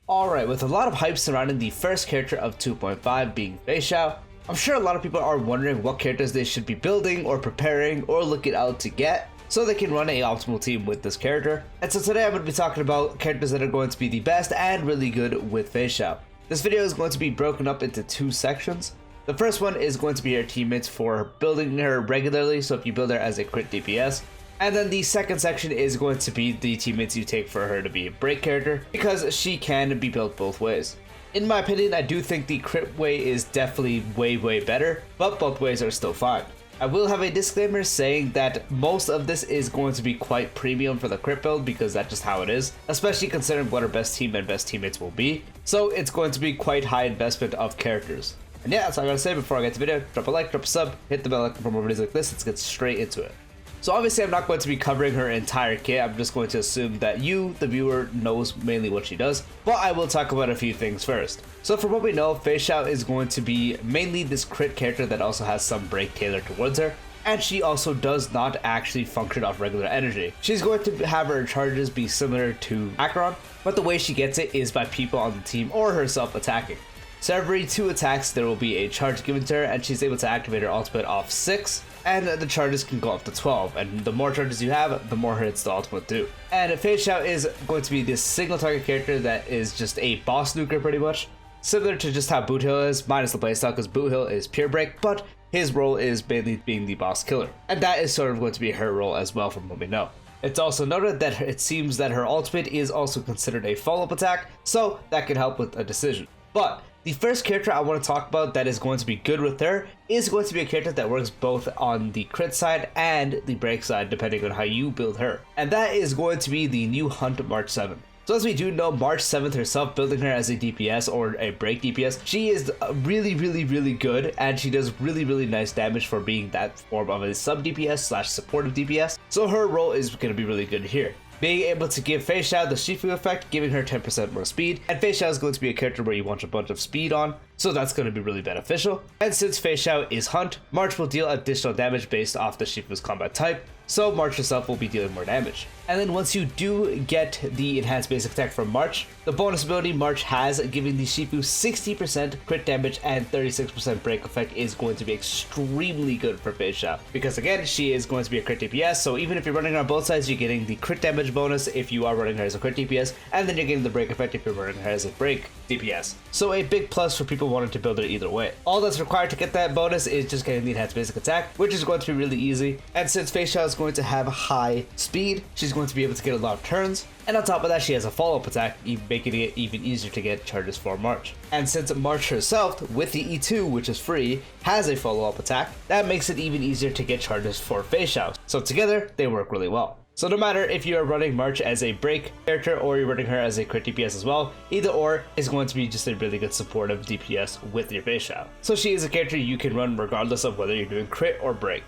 Alright, with a lot of hype surrounding the first character of 2.5 being Feixiao, I'm sure a lot of people are wondering what characters they should be building or preparing or looking out to get so they can run an optimal team with this character. And so today I'm going to be talking about characters that are going to be the best and really good with Feixiao. This video is going to be broken up into two sections. The first one is going to be her teammates for building her regularly, so if you build her as a crit DPS. And then the second section is going to be the teammates you take for her to be a break character, because she can be built both ways. In my opinion, I do think the crit way is definitely way better, but both ways are still fine. I will have a disclaimer saying that most of this is going to be quite premium for the crit build because that's just how it is, especially considering what our best team and best teammates will be. So it's going to be quite high investment of characters. And yeah, that's all I gotta say before I get to the video. Drop a like, drop a sub, hit the bell icon for more videos like this. Let's get straight into it. So obviously I'm not going to be covering her entire kit, I'm just going to assume that you, the viewer, knows mainly what she does, but I will talk about a few things first. So from what we know, Feixiao is going to be mainly this crit character that also has some break tailored towards her, and she also does not actually function off regular energy. She's going to have her charges be similar to Acheron, but the way she gets it is by people on the team or herself attacking. So every 2 attacks there will be a charge given to her, and she's able to activate her ultimate off 6. And the charges can go up to 12, and the more charges you have, the more hits the ultimate do. And Feixiao is going to be this single target character that is just a boss nuker pretty much. Similar to just how Boothill is, minus the playstyle, because Boothill is pure break, but his role is mainly being the boss killer. And that is sort of going to be her role as well from what we know. It's also noted that it seems that her ultimate is also considered a follow-up attack, so that can help with a decision. But the first character I want to talk about that is going to be good with her is going to be a character that works both on the crit side and the break side depending on how you build her. And that is going to be the new Hunt March 7. So as we do know, March 7th herself, building her as a DPS or a break DPS, she is really good, and she does really nice damage for being that form of a sub-DPS slash supportive DPS. So her role is going to be really good here. Being able to give Feixiao the Shifu effect, giving her 10% more speed, and Feixiao is going to be a character where you want a bunch of speed on, so that's going to be really beneficial. And since Feixiao is Hunt, March will deal additional damage based off the Shifu's combat type, so March herself will be dealing more damage. And then once you do get the enhanced basic attack from March, the bonus ability March has giving the Shifu 60% crit damage and 36% break effect is going to be extremely good for Feixiao. Because again, she is going to be a crit DPS, so even if you're running her on both sides, you're getting the crit damage bonus if you are running her as a crit DPS, and then you're getting the break effect if you're running her as a break DPS. So a big plus for people wanting to build her either way. All that's required to get that bonus is just getting the enhanced basic attack, which is going to be really easy. And since Feixiao is going to have high speed, she's going to be able to get a lot of turns. And on top of that, she has a follow-up attack, making it even easier to get charges for March. And since March herself, with the E2, which is free, has a follow-up attack, that makes it even easier to get charges for Feixiao. So together, they work really well. So no matter if you are running March as a break character or you're running her as a crit DPS as well, either or is going to be just a really good supportive DPS with your Feixiao. So she is a character you can run regardless of whether you're doing crit or break.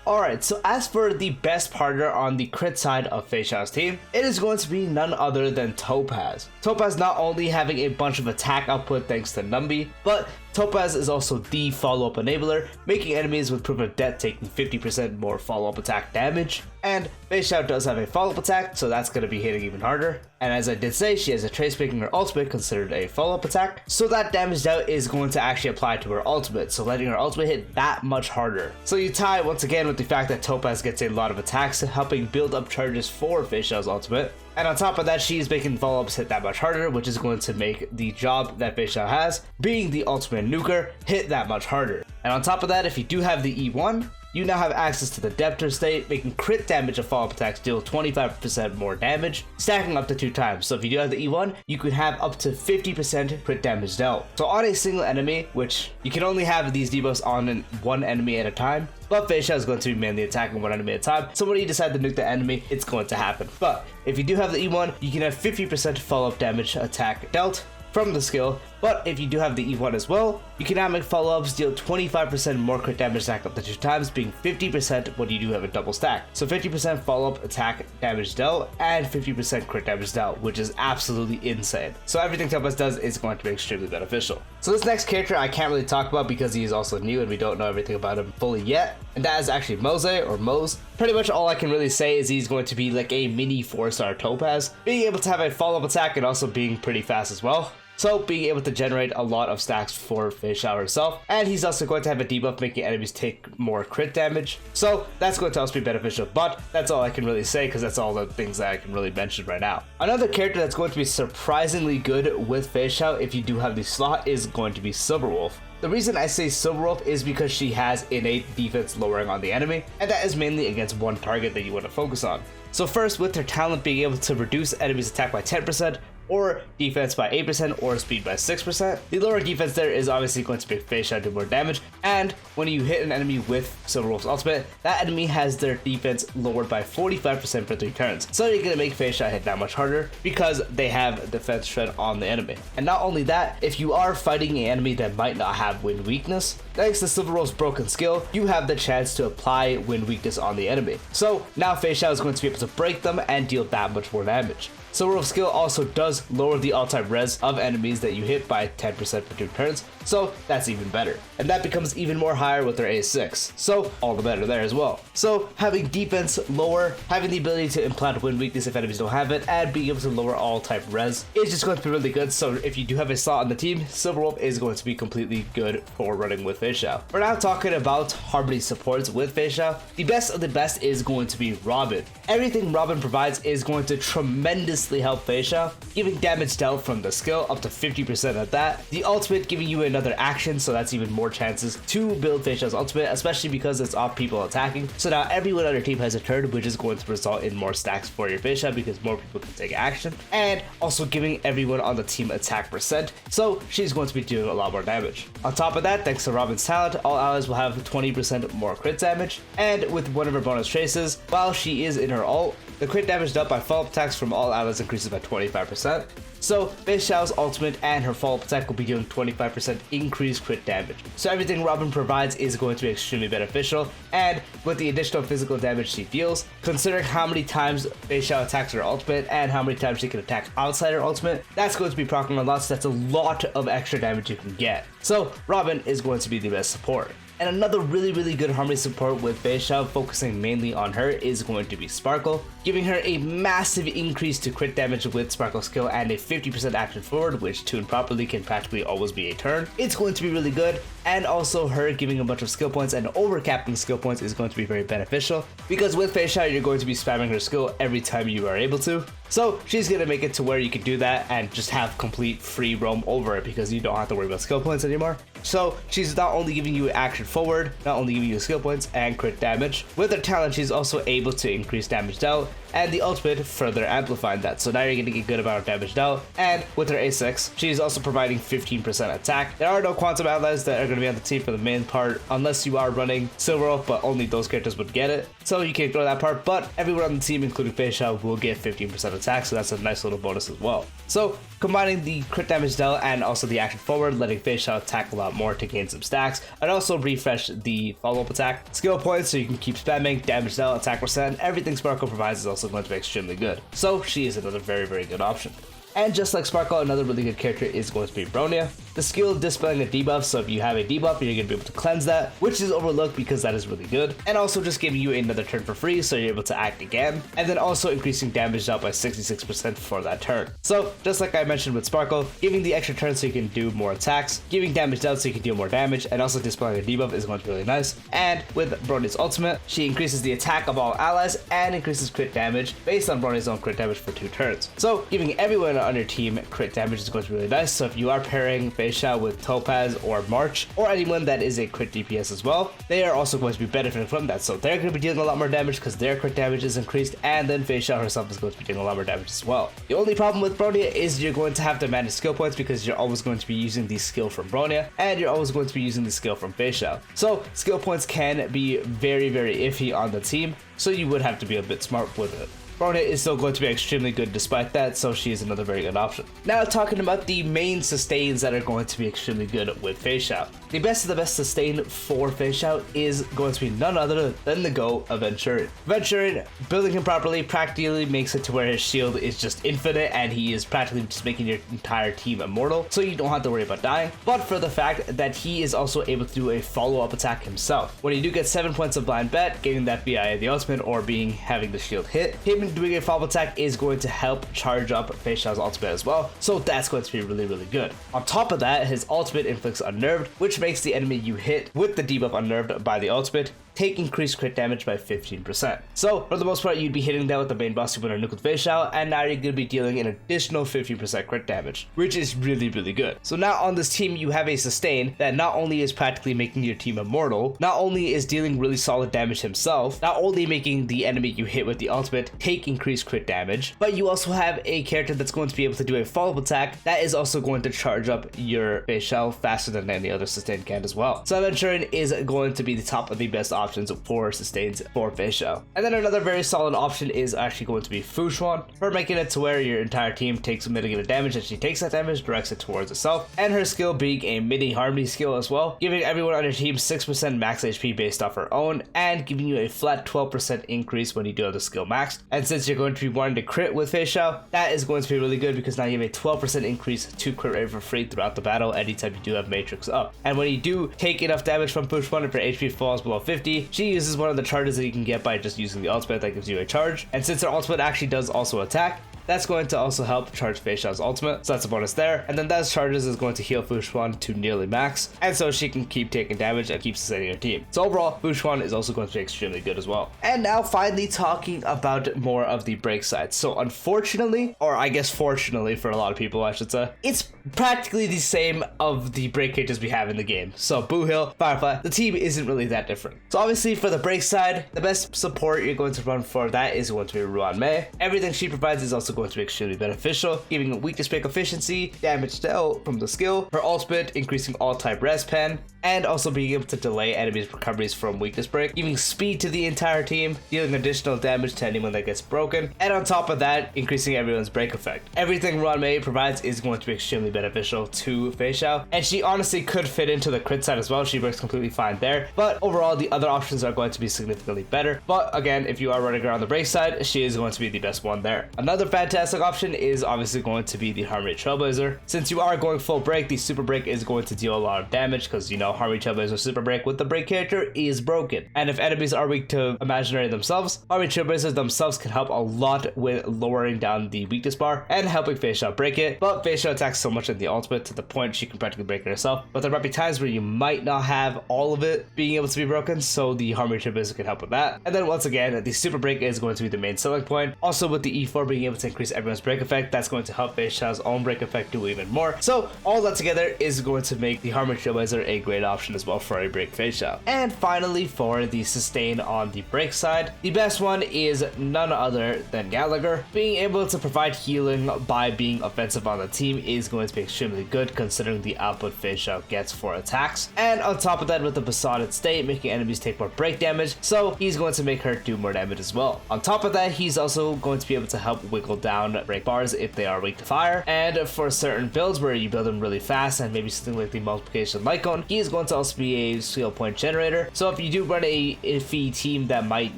Alright, so as for the best partner on the crit side of Feixiao's team, it is going to be none other than Topaz. Topaz not only having a bunch of attack output thanks to Numbi, but Topaz is also the follow-up enabler, making enemies with Proof of Death taking 50% more follow-up attack damage. And Feixiao does have a follow-up attack, so that's going to be hitting even harder. And as I did say, she has a trace making her ultimate considered a follow-up attack, so that damage out is going to actually apply to her ultimate, so letting her ultimate hit that much harder. So you tie once again with the fact that Topaz gets a lot of attacks, helping build up charges for Feixiao's ultimate. And on top of that, she's making follow-ups hit that much harder, which is going to make the job that Feixiao has, being the ultimate nuker, hit that much harder. And on top of that, if you do have the E1, you now have access to the Debtor state, making crit damage of follow-up attacks deal 25% more damage, stacking up to 2 times. So if you do have the E1, you could have up to 50% crit damage dealt. So on a single enemy, which you can only have these debuffs on one enemy at a time, but Feixiao is going to be mainly attacking one enemy at a time, so when you decide to nuke the enemy, it's going to happen. But if you do have the E1, you can have 50% follow-up damage attack dealt from the skill, but if you do have the E1 as well, You can now make follow-ups deal 25% more crit damage stack up to 2 times, being 50% when you do have a double stack. So 50% follow-up attack damage dealt and 50% crit damage dealt, which is absolutely insane. So everything Topaz does is going to be extremely beneficial. So this next character I can't really talk about because he is also new and we don't know everything about him fully yet, and that is actually Mose or Mose. Pretty much all I can really say is he's going to be like a mini 4-star Topaz, being able to have a follow-up attack and also being pretty fast as well. So being able to generate a lot of stacks for Feixiao herself, and he's also going to have a debuff making enemies take more crit damage. So that's going to also be beneficial, but that's all I can really say because that's all the things that I can really mention right now. Another character that's going to be surprisingly good with Feixiao if you do have the slot is going to be Silverwolf. The reason I say Silverwolf is because she has innate defense lowering on the enemy, and that is mainly against one target that you want to focus on. So first, with her talent being able to reduce enemies attack by 10%, or defense by 8%, or speed by 6%. The lower defense there is obviously going to make Feixiao do more damage, and when you hit an enemy with Silverwolf's ultimate, that enemy has their defense lowered by 45% for 3 turns. So you're going to make Feixiao hit that much harder because they have defense shred on the enemy. And not only that, if you are fighting an enemy that might not have wind weakness, thanks to Silverwolf's broken skill, you have the chance to apply wind weakness on the enemy. So now Feixiao is going to be able to break them and deal that much more damage. Silverwolf's skill also does lower the all-time res of enemies that you hit by 10% for 2 turns, so that's even better. And that becomes even more higher with their A6, so all the better there as well. So having defense lower, having the ability to implant wind weakness if enemies don't have it, and being able to lower all-type res is just going to be really good. So if you do have a slot on the team, Silverwolf is going to be completely good for running with Feixiao. We're now talking about Harmony supports with Feixiao. The best of the best is going to be Robin. Everything Robin provides is going to tremendously help Feixiao, giving damage dealt from the skill up to 50% at that. The ultimate giving you another action, so that's even more chances to build Feixiao's ultimate, especially because it's off people attacking. So now everyone on your team has a turn, which is going to result in more stacks for your Feixiao because more people can take action, and also giving everyone on the team attack percent, so she's going to be doing a lot more damage. On top of that, thanks to Robin's talent, all allies will have 20% more crit damage, and with one of her bonus traces, while she is in her ult, the crit damage dealt by follow-up attacks from all allies increases by 25%. So Feixiao's ultimate and her follow-up attack will be doing 25% increased crit damage. So everything Robin provides is going to be extremely beneficial, and with the additional physical damage she deals, considering how many times Feixiao attacks her ultimate and how many times she can attack outside her ultimate, that's going to be proccing a lot, so that's a lot of extra damage you can get. So Robin is going to be the best support. And another really good Harmony support with Feixiao, focusing mainly on her, is going to be Sparkle, giving her a massive increase to crit damage with Sparkle skill and a 50% action forward, which tuned properly can practically always be a turn. It's going to be really good, and also her giving a bunch of skill points and overcapping skill points is going to be very beneficial, because with Feixiao you're going to be spamming her skill every time you are able to. So she's going to make it to where you can do that and just have complete free roam over it because you don't have to worry about skill points anymore. So she's not only giving you action forward, not only giving you skill points and crit damage, with her talent she's also able to increase damage dealt, and the ultimate further amplifying that. So now you're getting a good amount of damage dealt, and with her A6, she's also providing 15% attack. There are no quantum allies that are going to be on the team for the main part, unless you are running Silverwolf, but only those characters would get it. So you can ignore that part, but everyone on the team, including Feixiao, will get 15% attack, so that's a nice little bonus as well. So combining the crit damage dealt and also the action forward, letting Feixiao attack a lot more to gain some stacks, and also refresh the follow-up attack skill points so you can keep spamming damage dealt, attack percent, everything Sparkle provides is also going to be extremely good. So she is another very good option. And just like Sparkle, another really good character is going to be Bronya. The skill dispelling a debuff, so if you have a debuff, you're going to be able to cleanse that, which is overlooked because that is really good. And also just giving you another turn for free, so you're able to act again. And then also increasing damage dealt by 66% for that turn. So just like I mentioned with Sparkle, giving the extra turn so you can do more attacks, giving damage dealt so you can deal more damage, and also dispelling a debuff is going to be really nice. And with Bronya's ultimate, she increases the attack of all allies and increases crit damage based on Bronya's own crit damage for 2 turns. So giving everyone on your team crit damage is going to be really nice. So if you are pairing Feixiao with Topaz or March, or anyone that is a crit DPS as well, they are also going to be benefiting from that. So they're going to be dealing a lot more damage because their crit damage is increased, and then Feixiao herself is going to be dealing a lot more damage as well. The only problem with Bronya is you're going to have to manage skill points because you're always going to be using the skill from Bronya, and you're always going to be using the skill from Feixiao. So skill points can be very iffy on the team, so you would have to be a bit smart with it. Burn Hit is still going to be extremely good despite that, so she is another very good option. Now talking about the main sustains that are going to be extremely good with Feixiao. The best of the best sustain for Feixiao is going to be none other than the GOAT Aventurine. Aventurine, building him properly practically makes it to where his shield is just infinite and he is practically just making your entire team immortal, so you don't have to worry about dying. But for the fact that he is also able to do a follow-up attack himself. When you do get 7 points of blind bet, getting that via the ultimate or having the shield hit, him doing a follow-up attack is going to help charge up Feixiao's ultimate as well, so that's going to be really, really good. On top of that, his ultimate inflicts Unnerved, which makes the enemy you hit with the debuff Unnerved by the ultimate take increased crit damage by 15%. So for the most part, you'd be hitting that with the main boss you want to nuke with Feixiao, and now you're going to be dealing an additional 15% crit damage, which is really, really good. So now on this team, you have a sustain that not only is practically making your team immortal, not only is dealing really solid damage himself, not only making the enemy you hit with the ultimate take increased crit damage, but you also have a character that's going to be able to do a follow-up attack that is also going to charge up your Feixiao faster than any other sustain can as well. So Aventurine is going to be the top of the best options for sustains for Feixiao. And then another very solid option is actually going to be Feixiao, for making it to where your entire team takes mitigated damage and she takes that damage, directs it towards herself, and her skill being a mini harmony skill as well, giving everyone on your team 6% max HP based off her own, and giving you a flat 12% increase when you do have the skill maxed. And since you're going to be wanting to crit with Feixiao, that is going to be really good because now you have a 12% increase to crit rate for free throughout the battle anytime you do have Matrix up. And when you do take enough damage from Feixiao, if her HP falls below 50, she uses one of the charges that you can get by just using the ultimate that gives you a charge. And since her ultimate actually does also attack, that's going to also help charge Feixiao's ultimate, so that's a bonus there. And then those charges is going to heal Feixiao to nearly max, and so she can keep taking damage and keep sustaining her team. So overall, Feixiao is also going to be extremely good as well. And now finally talking about more of the break side. So unfortunately, or I guess fortunately for a lot of people I should say, it's practically the same of the break characters we have in the game. So Boothill, Firefly, the team isn't really that different. So obviously for the break side, the best support you're going to run for that is going to be Ruan Mei. Everything she provides is also going to be extremely beneficial, giving weakness break efficiency, damage dealt from the skill, her ultimate increasing all type res pen, and also being able to delay enemies' recoveries from weakness break, giving speed to the entire team, dealing additional damage to anyone that gets broken, and on top of that, increasing everyone's break effect. Everything Ruan Mei provides is going to be extremely beneficial to Feixiao, and she honestly could fit into the crit side as well. She works completely fine there, but overall the other options are going to be significantly better. But again, if you are running around the break side, she is going to be the best one there. Another fantastic option is obviously going to be the Harmony Trailblazer. Since you are going full break, the super break is going to deal a lot of damage because you know Harmony Trailblazer super break with the break character is broken, and if enemies are weak to imaginary themselves, Harmony Trailblazers themselves can help a lot with lowering down the weakness bar and helping Feixiao break it. But Feixiao attacks so much in the ultimate to the point she can practically break it herself, but there might be times where you might not have all of it being able to be broken, so the Harmony Trailblazer can help with that. And then once again, the super break is going to be the main selling point. Also with the E4 being able to increase everyone's break effect, that's going to help Feixiao's own break effect do even more. So all that together is going to make the Harmony Trailblazer a great option as well for a break Feixiao. And finally, for the sustain on the break side, the best one is none other than Gallagher. Being able to provide healing by being offensive on the team is going to be extremely good considering the output Feixiao gets for attacks. And on top of that, with the Besotted State, making enemies take more break damage, so he's going to make her do more damage as well. On top of that, he's also going to be able to help wiggle down break bars if they are weak to fire. And for certain builds where you build them really fast and maybe something like the multiplication Lycone, he is going to also be a skill point generator. So if you do run a iffy team that might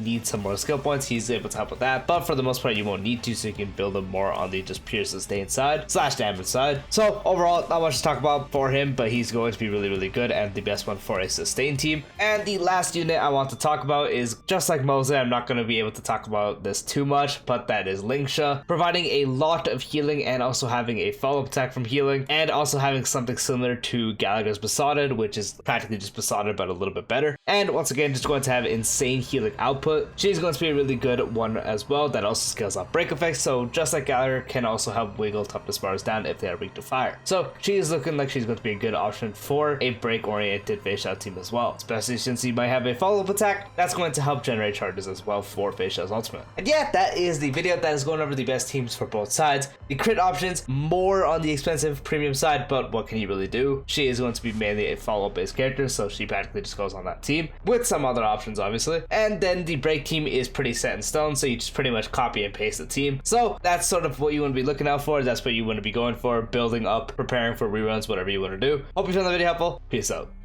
need some more skill points, he's able to help with that. But for the most part, you won't need to, so you can build them more on the just pure sustain side / damage side. So overall, not much to talk about for him, but he's going to be really, really good and the best one for a sustain team. And the last unit I want to talk about is just like Mose. I'm not going to be able to talk about this too much, but that is Lingsha, providing a lot of healing and also having a follow-up attack from healing, and also having something similar to Gallagher's Besotted, which is practically just Besotted but a little bit better. And once again, just going to have insane healing output. She's going to be a really good one as well that also scales up break effects, so just like Gallagher can also help wiggle toughness bars down if they are weak to fire. So she is looking like she's going to be a good option for a break oriented Feixiao team as well, especially since you might have a follow-up attack that's going to help generate charges as well for Feixiao's ultimate. And yeah, that is the video that is going over the best best teams for both sides. The crit options, more on the expensive premium side, but what can you really do? She is going to be mainly a follow-up based character, so she practically just goes on that team, with some other options obviously. And then the break team is pretty set in stone, so you just pretty much copy and paste the team. So that's sort of what you want to be looking out for. That's what you want to be going for, building up, preparing for reruns, whatever you want to do. Hope you found the video helpful. Peace out.